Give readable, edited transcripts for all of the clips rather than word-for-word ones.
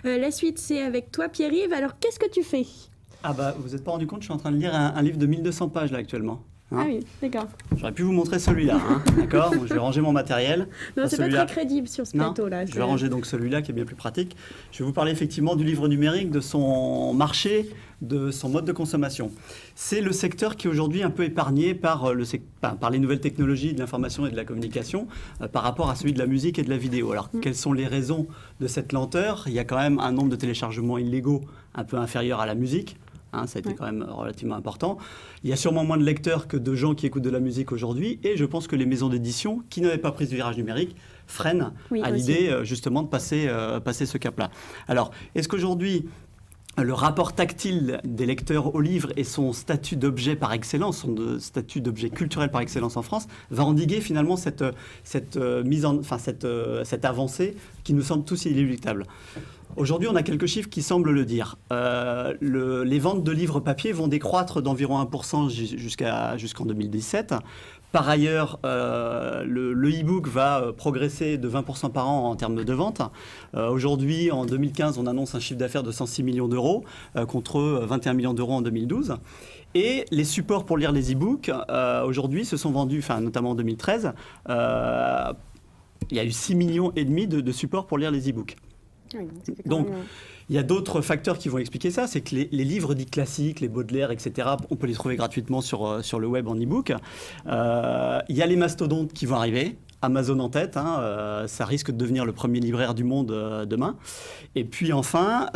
La suite, c'est avec toi, Pierre-Yves. Alors, qu'est-ce que tu fais? Ah bah, vous n'êtes pas rendu compte, je suis en train de lire un livre de 1200 pages là actuellement. Ah oui, d'accord. J'aurais pu vous montrer celui-là, d'accord. Bon, je vais ranger mon matériel. Non, c'est pas très crédible sur ce plateau-là. Je vais ranger donc celui-là qui est bien plus pratique. Je vais vous parler effectivement du livre numérique, de son marché, de son mode de consommation. C'est le secteur qui est aujourd'hui un peu épargné par les nouvelles technologies de l'information et de la communication par rapport à celui de la musique et de la vidéo. Alors, quelles sont les raisons de cette lenteur? Il y a quand même un nombre de téléchargements illégaux un peu inférieur à la musique. Ça a été quand même relativement important. Il y a sûrement moins de lecteurs que de gens qui écoutent de la musique aujourd'hui. Et je pense que les maisons d'édition, qui n'avaient pas pris ce virage numérique, freinent à l'idée justement de passer ce cap-là. Alors, est-ce qu'aujourd'hui, le rapport tactile des lecteurs au livre et son statut d'objet par excellence, son statut d'objet culturel par excellence en France, va endiguer finalement cette avancée qui nous semble tous inéluctable? Aujourd'hui, on a quelques chiffres qui semblent le dire. Les ventes de livres papier vont décroître d'environ 1% jusqu'en 2017. Par ailleurs, le e-book va progresser de 20% par an en termes de vente. Aujourd'hui, en 2015, on annonce un chiffre d'affaires de 106 millions d'euros contre 21 millions d'euros en 2012. Et les supports pour lire les e-books, aujourd'hui, se sont vendus, notamment en 2013, il y a eu 6,5 millions de supports pour lire les e-books. Oui, donc, il y a d'autres facteurs qui vont expliquer ça. C'est que les livres dits classiques, les Baudelaire, etc., on peut les trouver gratuitement sur le web en e-book. Il y a les mastodontes qui vont arriver. Amazon en tête, ça risque de devenir le premier libraire du monde demain. Et puis enfin,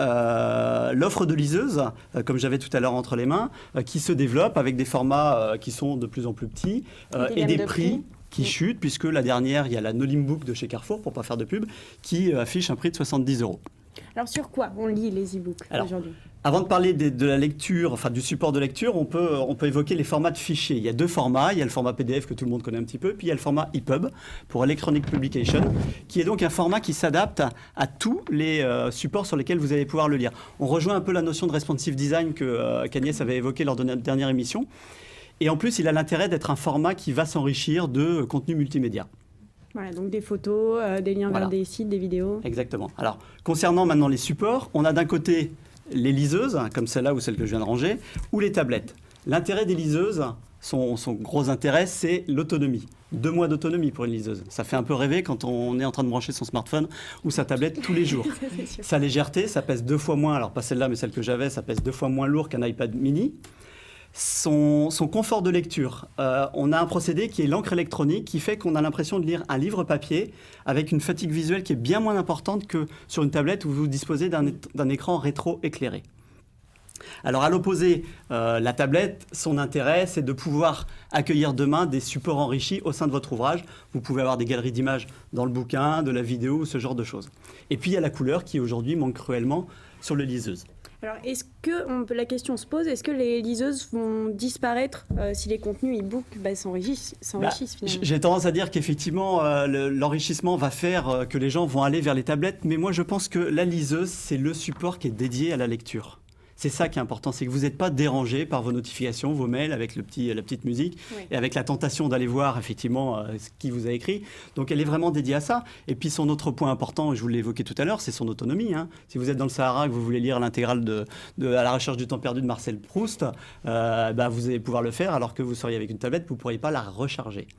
l'offre de liseuses, comme j'avais tout à l'heure entre les mains, qui se développe avec des formats qui sont de plus en plus petits et des prix qui chute, puisque la dernière, il y a la Nolim Book de chez Carrefour, pour ne pas faire de pub, qui affiche un prix de 70 €. Alors sur quoi on lit les e-books aujourd'hui? Avant de parler de la lecture, du support de lecture, on peut évoquer les formats de fichiers. Il y a deux formats. Il y a le format PDF que tout le monde connaît un petit peu, puis il y a le format EPUB pour Electronic Publication, qui est donc un format qui s'adapte à tous les supports sur lesquels vous allez pouvoir le lire. On rejoint un peu la notion de responsive design qu'Agnès avait évoquée lors de notre dernière émission. Et en plus, il a l'intérêt d'être un format qui va s'enrichir de contenu multimédia. Voilà, donc des photos, des liens vers des sites, des vidéos. Exactement. Alors, concernant maintenant les supports, on a d'un côté les liseuses, comme celle-là ou celle que je viens de ranger, ou les tablettes. L'intérêt des liseuses, son gros intérêt, c'est l'autonomie. 2 mois d'autonomie pour une liseuse. Ça fait un peu rêver quand on est en train de brancher son smartphone ou sa tablette tous les jours. Sa légèreté, ça pèse 2 fois moins, alors pas celle-là, mais celle que j'avais, ça pèse 2 fois moins lourd qu'un iPad mini. Son confort de lecture. On a un procédé qui est l'encre électronique qui fait qu'on a l'impression de lire un livre papier avec une fatigue visuelle qui est bien moins importante que sur une tablette où vous disposez d'un écran rétro-éclairé. Alors à l'opposé, la tablette, son intérêt, c'est de pouvoir accueillir demain des supports enrichis au sein de votre ouvrage. Vous pouvez avoir des galeries d'images dans le bouquin, de la vidéo, ce genre de choses. Et puis il y a la couleur qui aujourd'hui manque cruellement sur les liseuses. Alors, la question se pose, est-ce que les liseuses vont disparaître si les contenus e-book s'enrichissent finalement? J'ai tendance à dire qu'effectivement, l'enrichissement va faire que les gens vont aller vers les tablettes, mais moi je pense que la liseuse, c'est le support qui est dédié à la lecture. C'est ça qui est important, c'est que vous n'êtes pas dérangé par vos notifications, vos mails avec la petite musique et avec la tentation d'aller voir effectivement ce qui vous a écrit. Donc elle est vraiment dédiée à ça. Et puis son autre point important, je vous l'ai évoqué tout à l'heure, c'est son autonomie. Si vous êtes dans le Sahara et que vous voulez lire l'intégrale de À la recherche du temps perdu de Marcel Proust, vous allez pouvoir le faire alors que vous seriez avec une tablette, vous ne pourriez pas la recharger.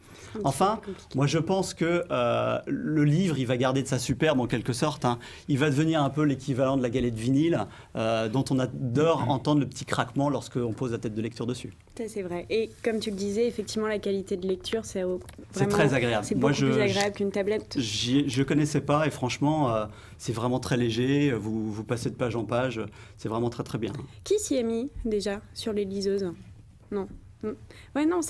Enfin, moi je pense que le livre, il va garder de sa superbe en quelque sorte. Il va devenir un peu l'équivalent de la galette vinyle dont on adore entendre le petit craquement lorsqu'on pose la tête de lecture dessus. Ça, c'est vrai. Et comme tu le disais, effectivement, la qualité de lecture, c'est très agréable. C'est beaucoup plus agréable qu'une tablette. Je ne connaissais pas et franchement, c'est vraiment très léger. Vous passez de page en page. C'est vraiment très, très bien. Qui s'y est mis déjà sur les liseuses? Non. Ouais, non,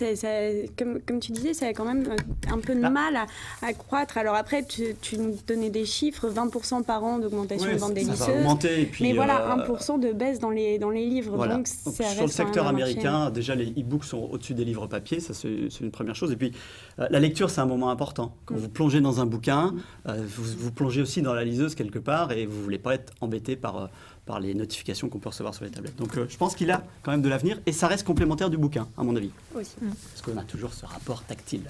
comme tu disais, ça a quand même un peu de mal à croître. Alors après, tu nous donnais des chiffres, 20% par an d'augmentation de vente des liseuses. Ça va augmenter. Et puis, mais voilà, 1% de baisse dans les livres. Voilà. Donc, sur le secteur américain, déjà les e-books sont au-dessus des livres papier, ça c'est une première chose. Et puis, la lecture, c'est un moment important. Quand vous plongez dans un bouquin, vous plongez aussi dans la liseuse quelque part et vous ne voulez pas être embêté par par les notifications qu'on peut recevoir sur les tablettes. Donc je pense qu'il a quand même de l'avenir et ça reste complémentaire du bouquin, à mon avis. Aussi. Parce qu'on a toujours ce rapport tactile.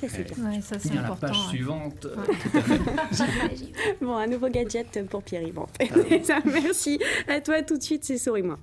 C'est bien. Ouais, ça c'est Bien la important. page Ouais. suivante. Bon, un nouveau gadget pour Pierre-Yves. Bon, ça, merci à toi tout de suite, c'est Souris-moi.